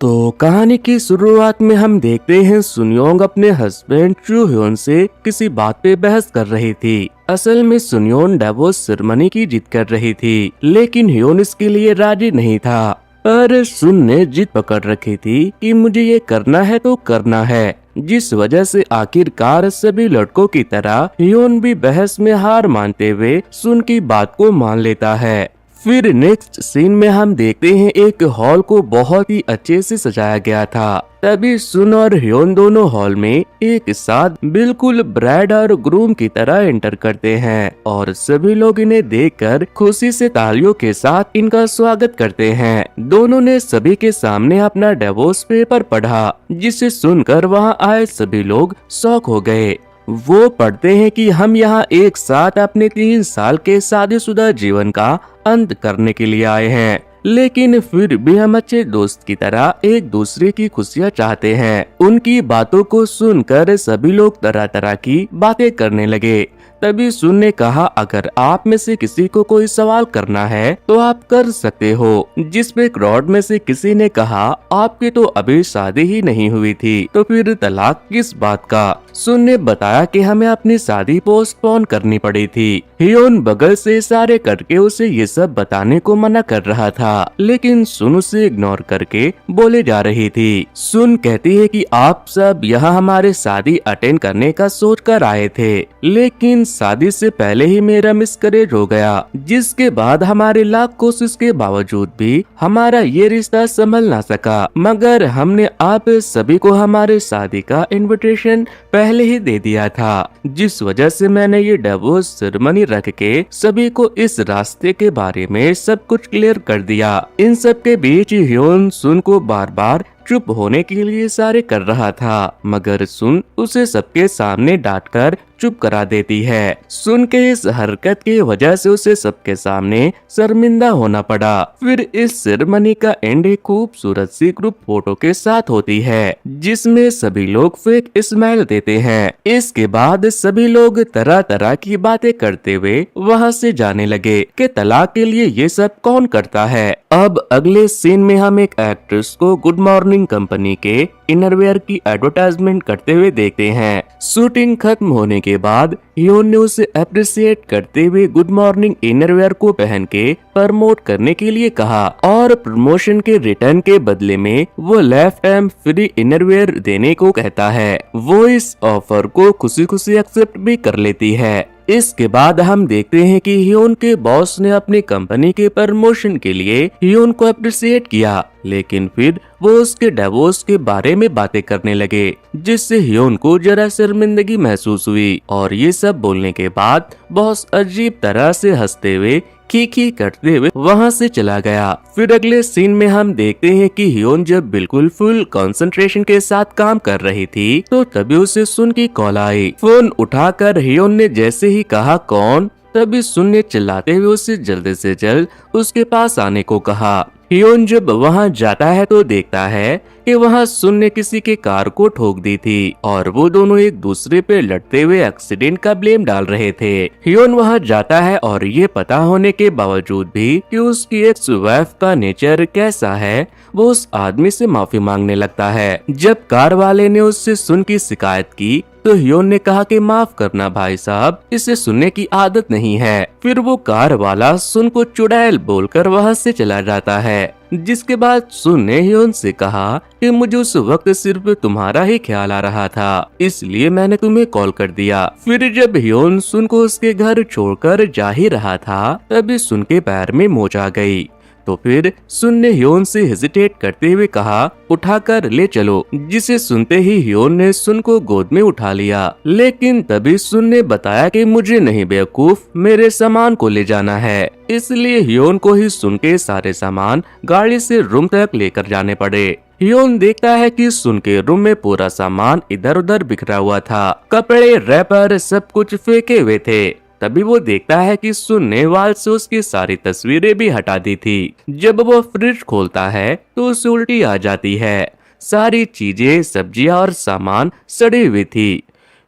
तो कहानी की शुरुआत में हम देखते हैं सुनयोंग अपने हस्बैंड चू ह्योन से किसी बात पे बहस कर रही थी। असल में सुनयोन डिवोर्स सेरेमनी की जिद कर रही थी, लेकिन ह्योन इसके लिए राजी नहीं था। पर सुन ने जिद पकड़ रखी थी कि मुझे ये करना है तो करना है, जिस वजह से आखिरकार सभी लड़कों की तरह ह्योन भी बहस में हार मानते हुए सुन की बात को मान लेता है। फिर नेक्स्ट सीन में हम देखते हैं एक हॉल को बहुत ही अच्छे से सजाया गया था। तभी सुन और ह्योन दोनों हॉल में एक साथ बिल्कुल ब्राइड और ग्रूम की तरह एंटर करते हैं और सभी लोग इन्हें देखकर खुशी से तालियों के साथ इनका स्वागत करते हैं। दोनों ने सभी के सामने अपना डिवोर्स पेपर पढ़ा, जिसे सुनकर वहां आए सभी लोग शॉक हो गए। वो पढ़ते हैं कि हम यहाँ एक साथ अपने 3 साल के शादीशुदा जीवन का अंत करने के लिए आए हैं, लेकिन फिर भी हम अच्छे दोस्त की तरह एक दूसरे की खुशियाँ चाहते हैं। उनकी बातों को सुनकर सभी लोग तरह तरह की बातें करने लगे। तभी सुन ने कहा, अगर आप में से किसी को कोई सवाल करना है तो आप कर सकते हो। जिस पे क्राउड में से किसी ने कहा, आपकी तो अभी शादी ही नहीं हुई थी, तो फिर तलाक किस बात का। सुन ने बताया कि हमें अपनी शादी पोस्टपोन करनी पड़ी थी। ह्योन बगल से इशारे करके उसे ये सब बताने को मना कर रहा था, लेकिन सुन उसे इग्नोर करके बोले जा रही थी। सुन कहती है कि आप सब यहाँ हमारे शादी अटेंड करने का सोच कर आए थे, लेकिन शादी से पहले ही मेरा मिसकैरेज हो गया, जिसके बाद हमारे लाख कोशिश के बावजूद भी हमारा ये रिश्ता संभल ना सका। मगर हमने आप सभी को हमारे शादी का इनविटेशन पहले ही दे दिया था, जिस वजह से मैंने ये डिवोर्स सेरेमनी रख के सभी को इस रास्ते के बारे में सब कुछ क्लियर कर दिया। इन सब के बीच ह्योन सुन को बार बार चुप होने के लिए इशारे कर रहा था, मगर सुन उसे सबके सामने डांटकर चुप करा देती है। सुन के इस हरकत की वजह से उसे सबके सामने शर्मिंदा होना पड़ा। फिर इस सेरेमनी का एंड एक खूबसूरत सी ग्रुप फोटो के साथ होती है, जिसमें सभी लोग फेक स्माइल देते हैं। इसके बाद सभी लोग तरह तरह की बातें करते हुए वहाँ से जाने लगे कि तलाक के लिए ये सब कौन करता है। अब अगले सीन में हम एक एक्ट्रेस को गुड मॉर्निंग कंपनी के इनरवेयर की एडवर्टाइजमेंट करते हुए देखते हैं। शूटिंग खत्म होने के बाद ह्योन ने उसे अप्रिशिएट करते हुए गुड मॉर्निंग इनरवेयर को पहन के प्रमोट करने के लिए कहा और प्रमोशन के रिटर्न के बदले में वो लाइफ टाइम फ्री इनरवेयर देने को कहता है। वो इस ऑफर को खुशी खुशी एक्सेप्ट भी कर लेती है। इसके बाद हम देखते हैं कि ह्योन के बॉस ने अपनी कंपनी के प्रमोशन के लिए ह्योन को अप्रिशिएट किया, लेकिन फिर वो उसके डिवोर्स के बारे में बातें करने लगे, जिससे ह्योन को जरा शर्मिंदगी महसूस हुई। और ये सब बोलने के बाद बॉस अजीब तरह से हंसते हुए खी करते हुए वहाँ से चला गया। फिर अगले सीन में हम देखते हैं कि ह्योन जब बिल्कुल फुल कंसंट्रेशन के साथ काम कर रही थी, तो तभी उसे सुन की कॉल आई। फोन उठाकर ह्योन ने जैसे ही कहा कौन, तभी सुन ने चिल्लाते हुए उसे जल्द से जल्द उसके पास आने को कहा। ह्योन जब वहाँ जाता है तो देखता है कि वहाँ सुन ने किसी के कार को ठोक दी थी और वो दोनों एक दूसरे पे लड़ते हुए एक्सीडेंट का ब्लेम डाल रहे थे। ह्योन वहाँ जाता है और ये पता होने के बावजूद भी कि उसकी एक्स वाइफ का नेचर कैसा है, वो उस आदमी से माफी मांगने लगता है। जब कार वाले ने उससे सुन की शिकायत की तो ह्योन ने कहा कि माफ करना भाई साहब, इसे सुनने की आदत नहीं है। फिर वो कार वाला सुन को चुड़ैल बोलकर वहाँ से चला जाता है। जिसके बाद सुन ने ह्योन से कहा कि मुझे उस वक्त सिर्फ तुम्हारा ही ख्याल आ रहा था, इसलिए मैंने तुम्हें कॉल कर दिया। फिर जब ह्योन सुन को उसके घर छोड़कर जा ही रहा था, तभी सुन के पैर में मोच आ गई। तो फिर सुन ने ह्योन से हेजिटेट करते हुए कहा, उठाकर ले चलो। जिसे सुनते ही ह्योन ने सुन को गोद में उठा लिया, लेकिन तभी सुन ने बताया कि मुझे नहीं बेवकूफ, मेरे सामान को ले जाना है। इसलिए ह्योन को ही सुन के सारे सामान गाड़ी से रूम तक लेकर जाने पड़े। ह्योन देखता है कि सुन के रूम में पूरा सामान इधर उधर बिखरा हुआ था, कपड़े, रैपर, सब कुछ फेंके हुए थे। तभी वो देखता है कि सुन ने वाल से उसकी सारी तस्वीरें भी हटा दी थी। जब वो फ्रिज खोलता है तो उसे उल्टी आ जाती है। सारी चीजें, सब्जियां और सामान सड़ी हुई थी।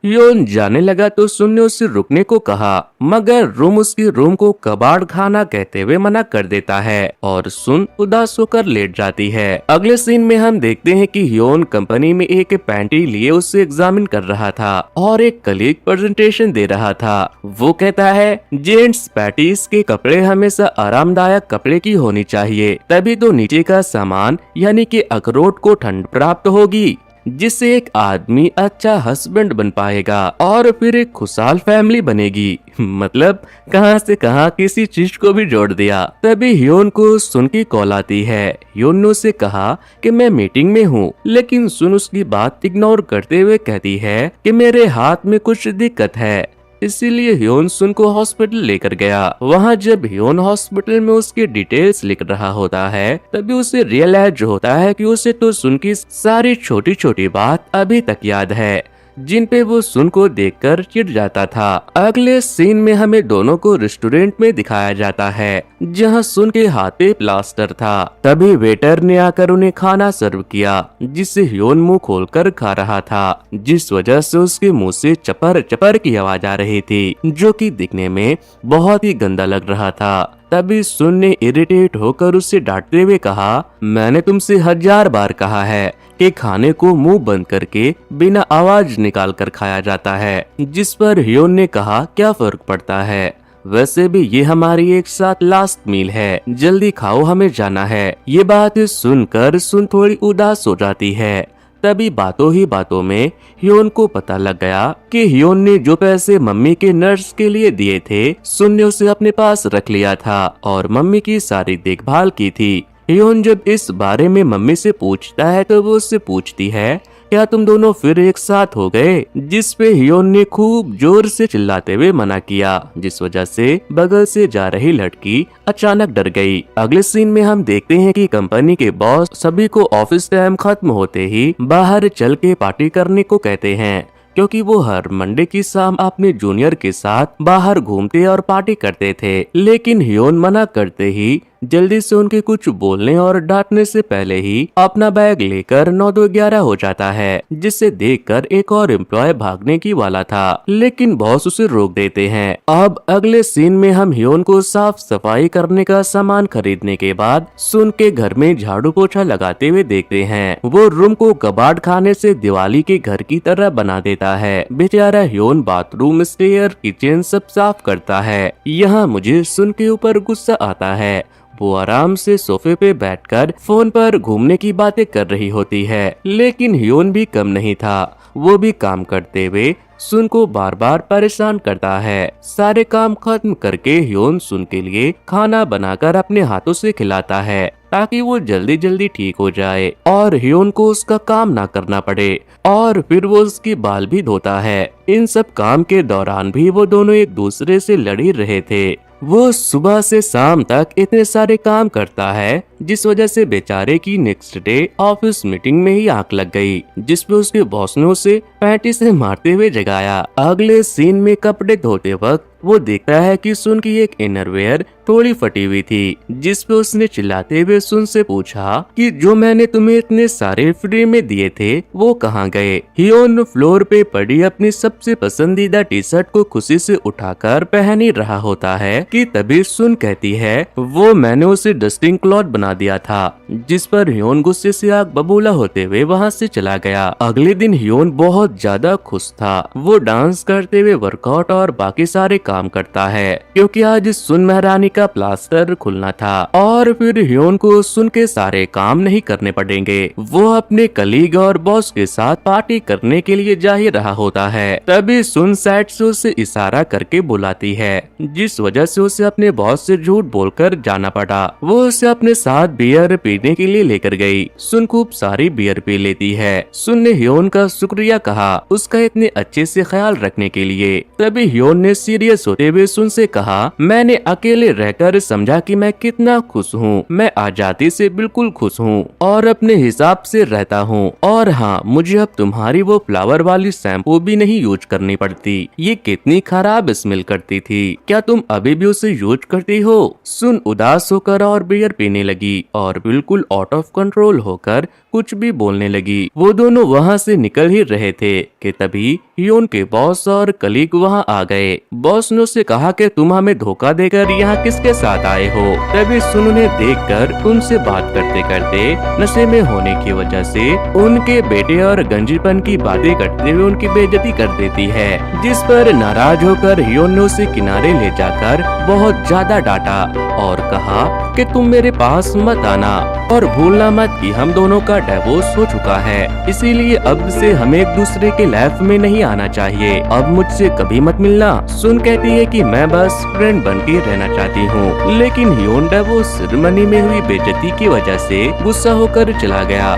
ह्योन जाने लगा तो सुन ने उससे रुकने को कहा, मगर रूम उसकी रूम को कबाड़ खाना कहते हुए मना कर देता है और सुन उदास होकर लेट जाती है। अगले सीन में हम देखते हैं कि ह्योन कंपनी में एक पैंटी लिए उससे एग्जामिन कर रहा था और एक कलीग प्रेजेंटेशन दे रहा था। वो कहता है, जेंट्स पैटीज के कपड़े हमेशा आरामदायक कपड़े की होनी चाहिए, तभी तो नीचे का सामान यानी कि अखरोट को ठंड प्राप्त होगी, जिससे एक आदमी अच्छा हस्बैंड बन पाएगा और फिर एक खुशहाल फैमिली बनेगी। मतलब कहां से कहां किसी चीज को भी जोड़ दिया। तभी ह्योन को सुन की कॉल आती है। ह्योन ने उससे कहा कि मैं मीटिंग में हूँ, लेकिन सुन उसकी बात इग्नोर करते हुए कहती है कि मेरे हाथ में कुछ दिक्कत है, इसीलिए ह्योन सुन को हॉस्पिटल लेकर गया। वहाँ जब ह्योन हॉस्पिटल में उसकी डिटेल्स लिख रहा होता है, तभी उसे रियलाइज होता है कि उसे तो सुन की सारी छोटी छोटी बात अभी तक याद है, जिन पे वो सुन को देखकर चिढ़ जाता था। अगले सीन में हमें दोनों को रेस्टोरेंट में दिखाया जाता है, जहां सुन के हाथ पे प्लास्टर था। तभी वेटर ने आकर उन्हें खाना सर्व किया, जिसे ह्योन मुंह खोलकर खा रहा था, जिस वजह से उसके मुंह से चपर चपर की आवाज आ रही थी, जो कि दिखने में बहुत ही गंदा लग रहा था। तभी सुन ने इरिटेट होकर उससे डांटते हुए कहा, मैंने तुमसे 1000 बार कहा है कि खाने को मुंह बंद करके बिना आवाज निकाल कर खाया जाता है। जिस पर ह्योन ने कहा, क्या फर्क पड़ता है, वैसे भी ये हमारी एक साथ लास्ट मील है, जल्दी खाओ, हमें जाना है। ये बात सुनकर सुन थोड़ी उदास हो जाती है। तभी बातों ही बातों में ह्योन को पता लग गया कि ह्योन ने जो पैसे मम्मी के नर्स के लिए दिए थे, सुन ने उसे अपने पास रख लिया था और मम्मी की सारी देखभाल की थी। ह्योन जब इस बारे में मम्मी से पूछता है तो वो उससे पूछती है, क्या तुम दोनों फिर एक साथ हो गए? जिस पे ह्योन ने खूब जोर से चिल्लाते हुए मना किया, जिस वजह से बगल से जा रही लड़की अचानक डर गई। अगले सीन में हम देखते हैं कि कंपनी के बॉस सभी को ऑफिस टाइम खत्म होते ही बाहर चल के पार्टी करने को कहते हैं, क्योंकि वो हर मंडे की शाम अपने जूनियर के साथ बाहर घूमते और पार्टी करते थे। लेकिन ह्योन मना करते ही जल्दी से उनके कुछ बोलने और डांटने से पहले ही अपना बैग लेकर 9-11 हो जाता है, जिसे देखकर एक और एम्प्लॉय भागने की वाला था, लेकिन बॉस उसे रोक देते हैं। अब अगले सीन में हम ह्योन को साफ सफाई करने का सामान खरीदने के बाद सुन के घर में झाड़ू पोछा लगाते हुए देखते हैं। वो रूम को कबाड़ खाने से दिवाली के घर की तरह बना देता है। बेचारा ह्योन बाथरूम, स्टेयर, किचन सब साफ करता है। यहाँ मुझे सुन के ऊपर गुस्सा आता है। वो आराम से सोफे पे बैठकर फोन पर घूमने की बातें कर रही होती है, लेकिन ह्योन भी कम नहीं था। वो भी काम करते हुए सुन को बार बार परेशान करता है। सारे काम खत्म करके ह्योन सुन के लिए खाना बनाकर अपने हाथों से खिलाता है, ताकि वो जल्दी जल्दी ठीक हो जाए और ह्योन को उसका काम ना करना पड़े। और फिर वो उसके बाल भी धोता है। इन सब काम के दौरान भी वो दोनों एक दूसरे से लड़ ही रहे थे। वो सुबह से शाम तक इतने सारे काम करता है, जिस वजह से बेचारे की नेक्स्ट डे ऑफिस मीटिंग में ही आंख लग गई, जिसपे उसके बॉस ने उसे पैंटी से मारते हुए जगाया। अगले सीन में कपड़े धोते वक्त वो देखता है कि सुन की एक इनरवेयर थोड़ी फटी हुई थी, जिसपे उसने चिल्लाते हुए सुन से पूछा कि जो मैंने तुम्हें इतने सारे फ्री में दिए थे वो कहाँ गए। ह्योन फ्लोर पे पड़ी अपनी सबसे पसंदीदा टी शर्ट को खुशी से उठाकर पहन ही रहा होता है कि तभी सुन कहती है, वो मैंने उसे डस्टिंग क्लॉथ बना दिया था। जिस पर ह्योन गुस्से से आग बबूला होते हुए वहाँ से चला गया। अगले दिन ह्योन बहुत ज्यादा खुश था। वो डांस करते हुए वर्कआउट और बाकी सारे काम करता है, क्योंकि आज सुन महारानी का प्लास्टर खुलना था और फिर ह्योन को सुन के सारे काम नहीं करने पड़ेंगे। वो अपने कलीग और बॉस के साथ पार्टी करने के लिए जा ही रहा होता है। तभी सुन साइड से उसे इशारा करके बुलाती है, जिस वजह से उसे अपने बॉस से झूठ बोलकर जाना पड़ा। वो उसे अपने साथ बियर पीने के लिए लेकर गई। सुन खूब सारी बियर पी लेती है। सुन ने ह्योन का शुक्रिया कहा उसका इतने अच्छे से ख्याल रखने के लिए। तभी ह्योन ने सीरियस होते हुए सुन से कहा, मैंने अकेले रहकर समझा कि मैं कितना खुश हूँ। मैं आजादी से बिल्कुल खुश हूँ और अपने हिसाब से रहता हूँ। और हाँ, मुझे अब तुम्हारी वो फ्लावर वाली शैम्पू भी नहीं यूज करनी पड़ती। ये कितनी खराब स्मेल करती थी, क्या तुम अभी भी उसे यूज करती हो? सुन उदास होकर और बियर पीने लगी और बिल्कुल आउट ऑफ कंट्रोल होकर कुछ भी बोलने लगी। वो दोनों वहाँ से निकल ही रहे थे कि तभी हियोन के बॉस और कलीग वहाँ आ गए। बॉस ने उससे कहा कि तुम हमें धोखा देकर यहाँ किसके साथ आए हो। तभी सुन उन्हें देखकर उनसे बात करते करते नशे में होने की वजह से उनके बेटे और गंजीपन की बातें करते हुए उनकी बेइज्जती कर देती है, जिस पर नाराज होकर हियोन ने उसे किनारे ले जाकर बहुत ज्यादा डांटा और कहा कि तुम मेरे पास मत आना और भूलना मत कि हम दोनों का डिवोर्स हो चुका है, इसीलिए अब से हमें एक दूसरे के लाइफ में नहीं आना चाहिए। अब मुझसे कभी मत मिलना। सुन कहती है कि मैं बस फ्रेंड बन के रहना चाहती हूँ, लेकिन हियोन डिवोर्स सेरेमनी में हुई बेइज्जती की वजह से गुस्सा होकर चला गया।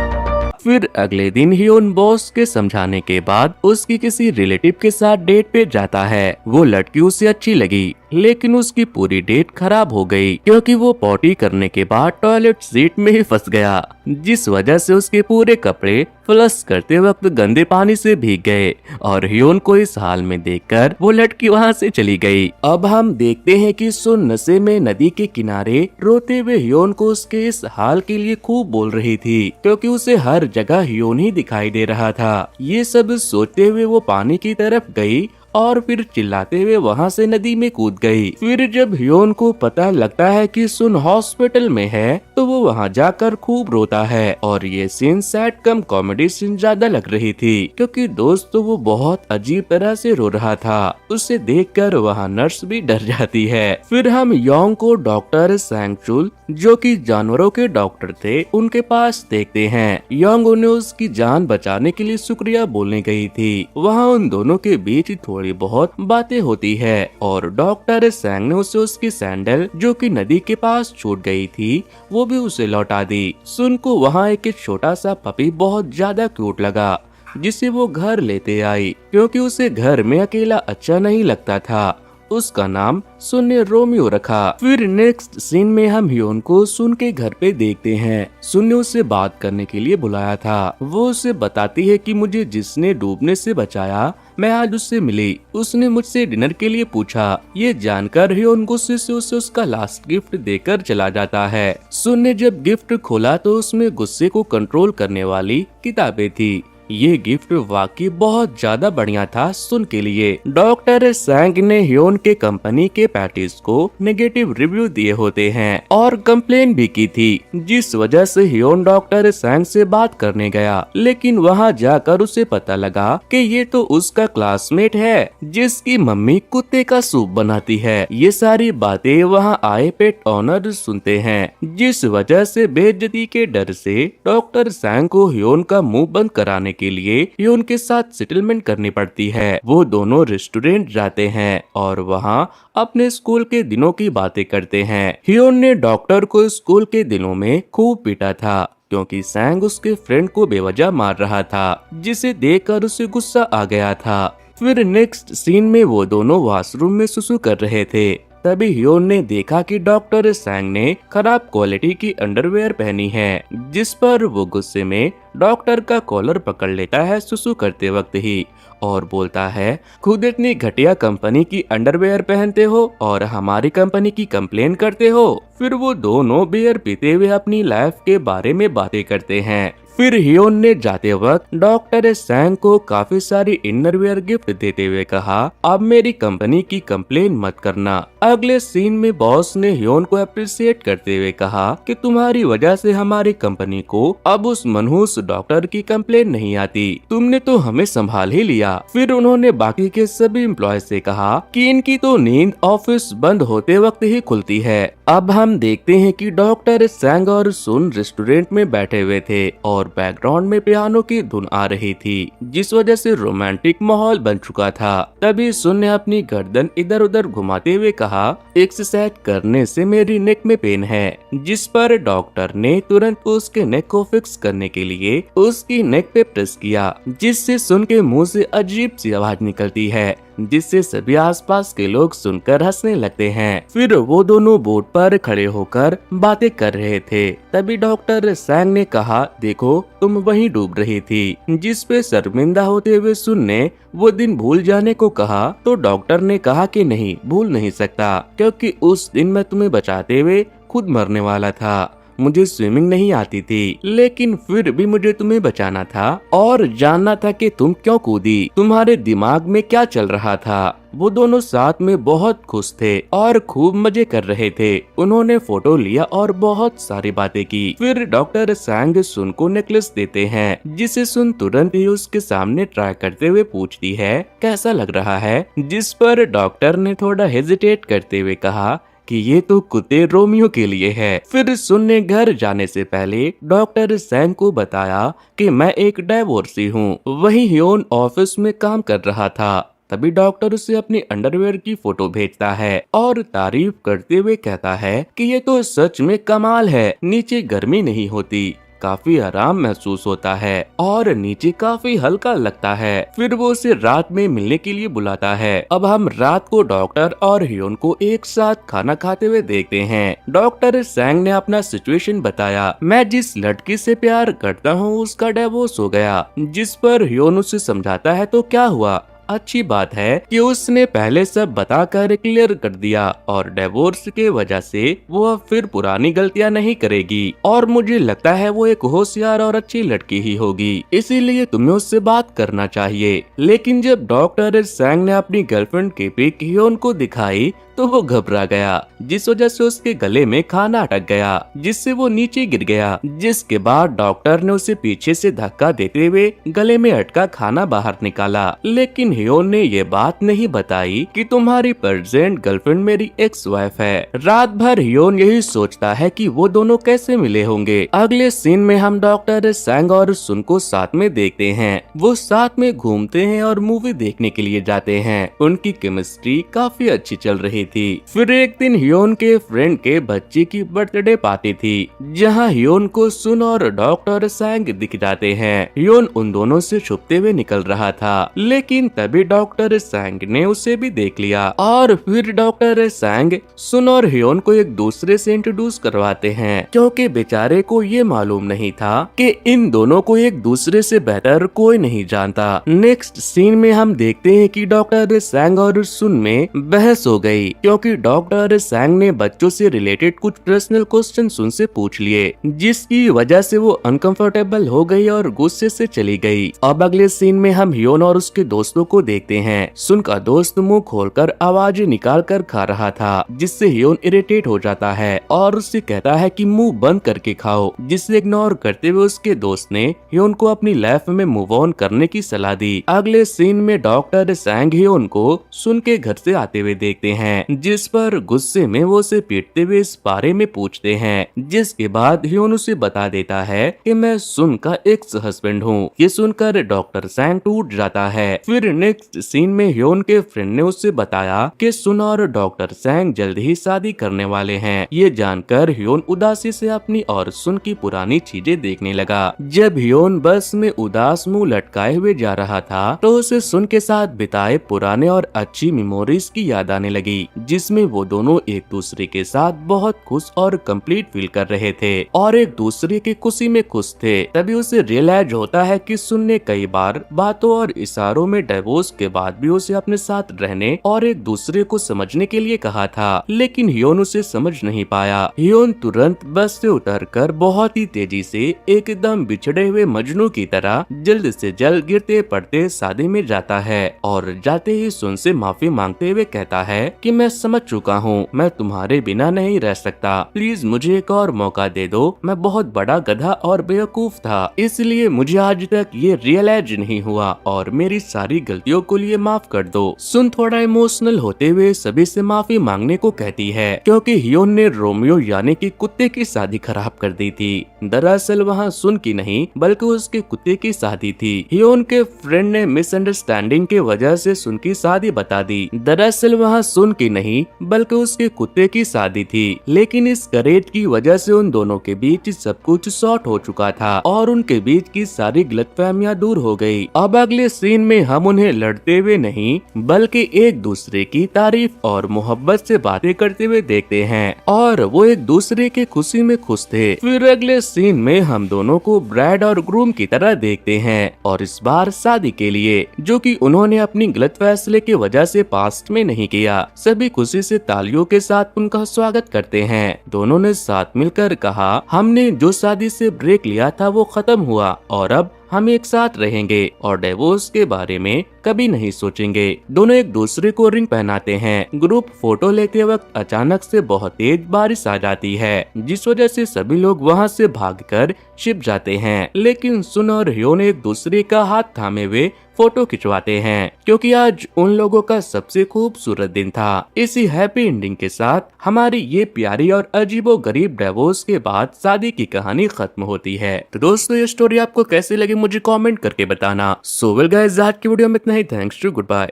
फिर अगले दिन हियोन बॉस के समझाने के बाद उसकी किसी रिलेटिव के साथ डेट पे जाता है। वो लड़की उसे अच्छी लगी, लेकिन उसकी पूरी डेट खराब हो गई क्योंकि वो पॉटी करने के बाद टॉयलेट सीट में ही फंस गया, जिस वजह से उसके पूरे कपड़े फ्लश करते वक्त गंदे पानी से भीग गए और हियोन को इस हाल में देखकर वो लड़की वहाँ से चली गई। अब हम देखते हैं कि सुन नशे में नदी के किनारे रोते हुए हियोन को उसके इस हाल के लिए खूब बोल रही थी क्योंकि उसे हर जगह हियोन ही दिखाई दे रहा था। ये सब सोचते हुए वो पानी की तरफ गई और फिर चिल्लाते हुए वहाँ से नदी में कूद गई। फिर जब हियोन को पता लगता है कि सुन हॉस्पिटल में है तो वो वहाँ जाकर खूब रोता है और ये सीन सैड कम कॉमेडी सीन ज्यादा लग रही थी क्योंकि दोस्त तो वो बहुत अजीब तरह से रो रहा था। उसे देखकर वहाँ नर्स भी डर जाती है। फिर हम योंग को डॉक्टर सैंगचुल जो कि जानवरों के डॉक्टर थे उनके पास देखते हैं। योंग उन्हें उसकी जान बचाने के लिए शुक्रिया बोलने गई थी। वहाँ उन दोनों के बीच थोड़ी बहुत बातें होती है और डॉक्टर सैंग ने उसे उसकी सैंडल जो कि नदी के पास छूट गई थी वो भी उसे लौटा दी। सुन को वहाँ एक छोटा सा पपी बहुत ज्यादा क्यूट लगा जिसे वो घर लेते आई क्योंकि उसे घर में अकेला अच्छा नहीं लगता था। उसका नाम सुन ने रोमियो रखा। फिर नेक्स्ट सीन में हम हियोन को सुन के घर पे देखते हैं। सुन ने उससे बात करने के लिए बुलाया था। वो उसे बताती है कि मुझे जिसने डूबने से बचाया मैं आज उससे मिली। उसने मुझसे डिनर के लिए पूछा। ये जानकर हियोन गुस्से से उसे उसका लास्ट गिफ्ट देकर चला जाता है। सुन ने जब गिफ्ट खोला तो उसमें गुस्से को कंट्रोल करने वाली किताबें थी। ये गिफ्ट वाकई बहुत ज्यादा बढ़िया था सुन के लिए। डॉक्टर सैंग ने हियोन के कंपनी के पैटिस को नेगेटिव रिव्यू दिए होते हैं और कंप्लेन भी की थी, जिस वजह से हियोन डॉक्टर सैंग से बात करने गया, लेकिन वहाँ जाकर उसे पता लगा कि ये तो उसका क्लासमेट है जिसकी मम्मी कुत्ते का सूप बनाती है। ये सारी बातें वहाँ आए पेट ऑनर सुनते हैं, जिस वजह से बेइज्जती के डर से डॉक्टर सैंग को हियोन का मुंह बंद कराने के लिए हियोन के साथ सेटलमेंट करनी पड़ती है। वो दोनों रेस्टोरेंट जाते हैं और वहाँ अपने स्कूल के दिनों की बातें करते हैं। हियोन ने डॉक्टर को स्कूल के दिनों में खूब पीटा था क्योंकि सैंग उसके फ्रेंड को बेवजह मार रहा था, जिसे देखकर उसे गुस्सा आ गया था। फिर नेक्स्ट सीन में वो दोनों वॉशरूम में सुसु कर रहे थे। तभी हियोन ने देखा कि डॉक्टर सैंग ने खराब क्वालिटी की अंडरवेयर पहनी है, जिस पर वो गुस्से में डॉक्टर का कॉलर पकड़ लेता है सुसु करते वक्त ही और बोलता है, खुद इतनी घटिया कंपनी की अंडरवेयर पहनते हो और हमारी कंपनी की कंप्लेन करते हो। फिर वो दोनों बियर पीते हुए अपनी लाइफ के बारे में बातें करते हैं। फिर हियोन ने जाते वक्त डॉक्टर सैंग को काफी सारी इनरवेयर गिफ्ट देते हुए कहा, अब मेरी कंपनी की कंप्लेन मत करना। अगले सीन में बॉस ने हियोन को अप्रिशिएट करते हुए कहा कि तुम्हारी वजह से हमारी कंपनी को अब उस मनहूस डॉक्टर की कंप्लेन नहीं आती, तुमने तो हमें संभाल ही लिया। फिर उन्होंने बाकी के सभी एम्प्लॉय से कहा कि इनकी तो नींद ऑफिस बंद होते वक्त ही खुलती है। अब हम देखते हैं कि डॉक्टर सैंग और सुन रेस्टोरेंट में बैठे हुए थे और बैकग्राउंड में पियानो की धुन आ रही थी, जिस वजह से रोमांटिक माहौल बन चुका था। तभी सुन ने अपनी गर्दन इधर उधर घुमाते हुए कहा, एक्सरसाइज करने से मेरी नेक में पेन है, जिस पर डॉक्टर ने तुरंत उसके नेक को फिक्स करने के लिए उसकी नेक पे प्रेस किया, जिससे सुन के मुंह से अजीब सी आवाज निकलती है, जिससे सभी आसपास के लोग सुनकर हंसने लगते हैं। फिर वो दोनों बोट पर खड़े होकर बातें कर रहे थे। तभी डॉक्टर सैंग ने कहा, देखो तुम वहीं डूब रही थी, जिस पे शर्मिंदा होते हुए सुन ने वो दिन भूल जाने को कहा तो डॉक्टर ने कहा कि नहीं, भूल नहीं सकता, क्योंकि उस दिन मैं तुम्हें बचाते हुए खुद मरने वाला था। मुझे स्विमिंग नहीं आती थी, लेकिन फिर भी मुझे तुम्हें बचाना था और जानना था कि तुम क्यों कूदी, तुम्हारे दिमाग में क्या चल रहा था। वो दोनों साथ में बहुत खुश थे और खूब मजे कर रहे थे। उन्होंने फोटो लिया और बहुत सारी बातें की। फिर डॉक्टर सैंग सुन को नेकलेस देते हैं, जिसे सुन तुरंत ही उसके सामने ट्राई करते हुए पूछती है कैसा लग रहा है, जिस पर डॉक्टर ने थोड़ा हेजिटेट करते हुए कहा कि ये तो कुत्ते रोमियो के लिए है। फिर सुन ने घर जाने से पहले डॉक्टर सैंग को बताया कि मैं एक डाइवोर्सी हूँ। वहीं ह्योन ऑफिस में काम कर रहा था। तभी डॉक्टर उसे अपनी अंडरवेयर की फोटो भेजता है और तारीफ करते हुए कहता है कि ये तो सच में कमाल है, नीचे गर्मी नहीं होती, काफी आराम महसूस होता है और नीचे काफी हल्का लगता है। फिर वो उसे रात में मिलने के लिए बुलाता है। अब हम रात को डॉक्टर और ह्योन को एक साथ खाना खाते हुए देखते हैं। डॉक्टर सैंग ने अपना सिचुएशन बताया, मैं जिस लड़की से प्यार करता हूँ उसका डिवोर्स हो गया, जिस पर ह्योन उसे समझाता है तो क्या हुआ, अच्छी बात है कि उसने पहले सब बताकर क्लियर कर दिया और डिवोर्स के वजह से वो अब फिर पुरानी गलतियां नहीं करेगी और मुझे लगता है वो एक होशियार और अच्छी लड़की ही होगी, इसीलिए तुम्हें उससे बात करना चाहिए। लेकिन जब डॉक्टर सैंग ने अपनी गर्लफ्रेंड की पिक ह्योन को दिखाई तो वो घबरा गया, जिस वजह से उसके गले में खाना अटक गया, जिससे वो नीचे गिर गया। जिसके बाद डॉक्टर ने उसे पीछे से धक्का देते हुए गले में अटका खाना बाहर निकाला। लेकिन ह्योन ने ये बात नहीं बताई कि तुम्हारी प्रेजेंट गर्लफ्रेंड मेरी एक्स वाइफ है। रात भर ह्योन यही सोचता है कि वो दोनों कैसे मिले होंगे। अगले सीन में हम डॉक्टर सैंग और सुन को साथ में देखते हैं। वो साथ में घूमते हैं और मूवी देखने के लिए जाते हैं। उनकी केमिस्ट्री काफी अच्छी चल रही थी। फिर एक दिन ह्योन के फ्रेंड के बच्चे की बर्थडे पार्टी थी, जहां ह्योन को सुन और डॉक्टर सैंग दिख जाते हैं। ह्योन उन दोनों से छुपते हुए निकल रहा था, लेकिन तभी डॉक्टर सैंग ने उसे भी देख लिया और फिर डॉक्टर सैंग सुन और ह्योन को एक दूसरे से इंट्रोड्यूस करवाते हैं, क्योंकि बेचारे को ये मालूम नहीं था कि इन दोनों को एक दूसरे से बेहतर कोई नहीं जानता। नेक्स्ट सीन में हम देखते हैं कि डॉक्टर सैंग और सुन में बहस हो गई, क्योंकि डॉक्टर सैंग ने बच्चों से रिलेटेड कुछ पर्सनल क्वेश्चन सुन से पूछ लिए, जिसकी वजह से वो अनकंफर्टेबल हो गई और गुस्से से चली गई। अब अगले सीन में हम ह्योन और उसके दोस्तों को देखते हैं। सुन का दोस्त मुंह खोलकर आवाज निकाल कर खा रहा था, जिससे ह्योन इरिटेट हो जाता है और उससे कहता है कि मुंह बंद करके खाओ, जिसे इग्नोर करते हुए उसके दोस्त ने ह्योन को अपनी लाइफ में मूव ऑन करने की सलाह दी। अगले सीन में डॉक्टर सैंग ह्योन को सुन के घर से आते हुए देखते हैं, जिस पर गुस्से में वो उसे पीटते हुए इस बारे में पूछते हैं, जिसके बाद ह्योन उसे बता देता है कि मैं सुन का एक्स हस्बैंड हूँ। ये सुनकर डॉक्टर सैंग टूट जाता है। फिर नेक्स्ट सीन में ह्योन के फ्रेंड ने उससे बताया कि सुन और डॉक्टर सैंग जल्द ही शादी करने वाले हैं। ये जानकर ह्योन उदासी से अपनी और सुन की पुरानी चीजें देखने लगा। जब ह्योन बस में उदास मुंह लटकाए हुए जा रहा था तो उसे सुन के साथ बिताए पुराने और अच्छी मेमोरीज की याद आने लगी, जिसमें वो दोनों एक दूसरे के साथ बहुत खुश और कंप्लीट फील कर रहे थे और एक दूसरे की खुशी में खुश थे। तभी उसे रियलाइज होता है कि सुन ने कई बार बातों और इशारों में डिवोर्स के बाद भी उसे अपने साथ रहने और एक दूसरे को समझने के लिए कहा था, लेकिन ह्योन उसे समझ नहीं पाया। ह्योन तुरंत बस से उतरकर बहुत ही तेजी से एकदम बिछड़े हुए मजनू की तरह जल्द से जल्द गिरते पड़ते शादी में जाता है और जाते ही सुन से माफी मांगते हुए कहता है कि मैं समझ चुका हूँ, मैं तुम्हारे बिना नहीं रह सकता, प्लीज मुझे एक और मौका दे दो। मैं बहुत बड़ा गधा और बेवकूफ था, इसलिए मुझे आज तक ये रियलाइज नहीं हुआ और मेरी सारी गलतियों को लिए माफ कर दो। सुन थोड़ा इमोशनल होते हुए सभी से माफी मांगने को कहती है, क्योंकि ह्योन ने रोमियो यानी कि कुत्ते की शादी खराब कर दी थी। दरअसल वहाँ सुन की नहीं बल्कि उसके कुत्ते की शादी थी। ह्योन के फ्रेंड ने मिसअंडरस्टैंडिंग के वजह से सुन की शादी बता दी। दरअसल वहाँ सुन की नहीं बल्कि उसके कुत्ते की शादी थी, लेकिन इस करेज की वजह से उन दोनों के बीच सब कुछ शॉर्ट हो चुका था और उनके बीच की सारी गलतफहमियां दूर हो गई। अब अगले सीन में हम उन्हें लड़ते हुए नहीं बल्कि एक दूसरे की तारीफ और मोहब्बत से बातें करते हुए देखते हैं और वो एक दूसरे के खुशी में खुश थे। फिर अगले सीन में हम दोनों को ब्राइड और ग्रूम की तरह देखते हैं और इस बार शादी के लिए, जो कि उन्होंने अपनी गलत फैसले की वजह से पास्ट में नहीं किया। सभी सभी खुशी से तालियों के साथ उनका स्वागत करते हैं। दोनों ने साथ मिलकर कहा, हमने जो शादी से ब्रेक लिया था वो खत्म हुआ और अब हम एक साथ रहेंगे और डिवोर्स के बारे में कभी नहीं सोचेंगे। दोनों एक दूसरे को रिंग पहनाते हैं। ग्रुप फोटो लेते वक्त अचानक से बहुत तेज बारिश आ जाती है, जिस वजह से सभी लोग वहां से भागकर छिप जाते हैं। लेकिन सुन और ह्योन एक दूसरे का हाथ थामे हुए फोटो खिंचवाते हैं, क्योंकि आज उन लोगों का सबसे खूबसूरत दिन था। इसी हैप्पी एंडिंग के साथ हमारी ये प्यारी और अजीबोगरीब डिवोर्स के बाद शादी की कहानी खत्म होती है। तो दोस्तों, ये स्टोरी आपको कैसी लगी मुझे कमेंट करके बताना। सो वेल गाइस, आज की वीडियो में इतना ही। Thanks to, good bye.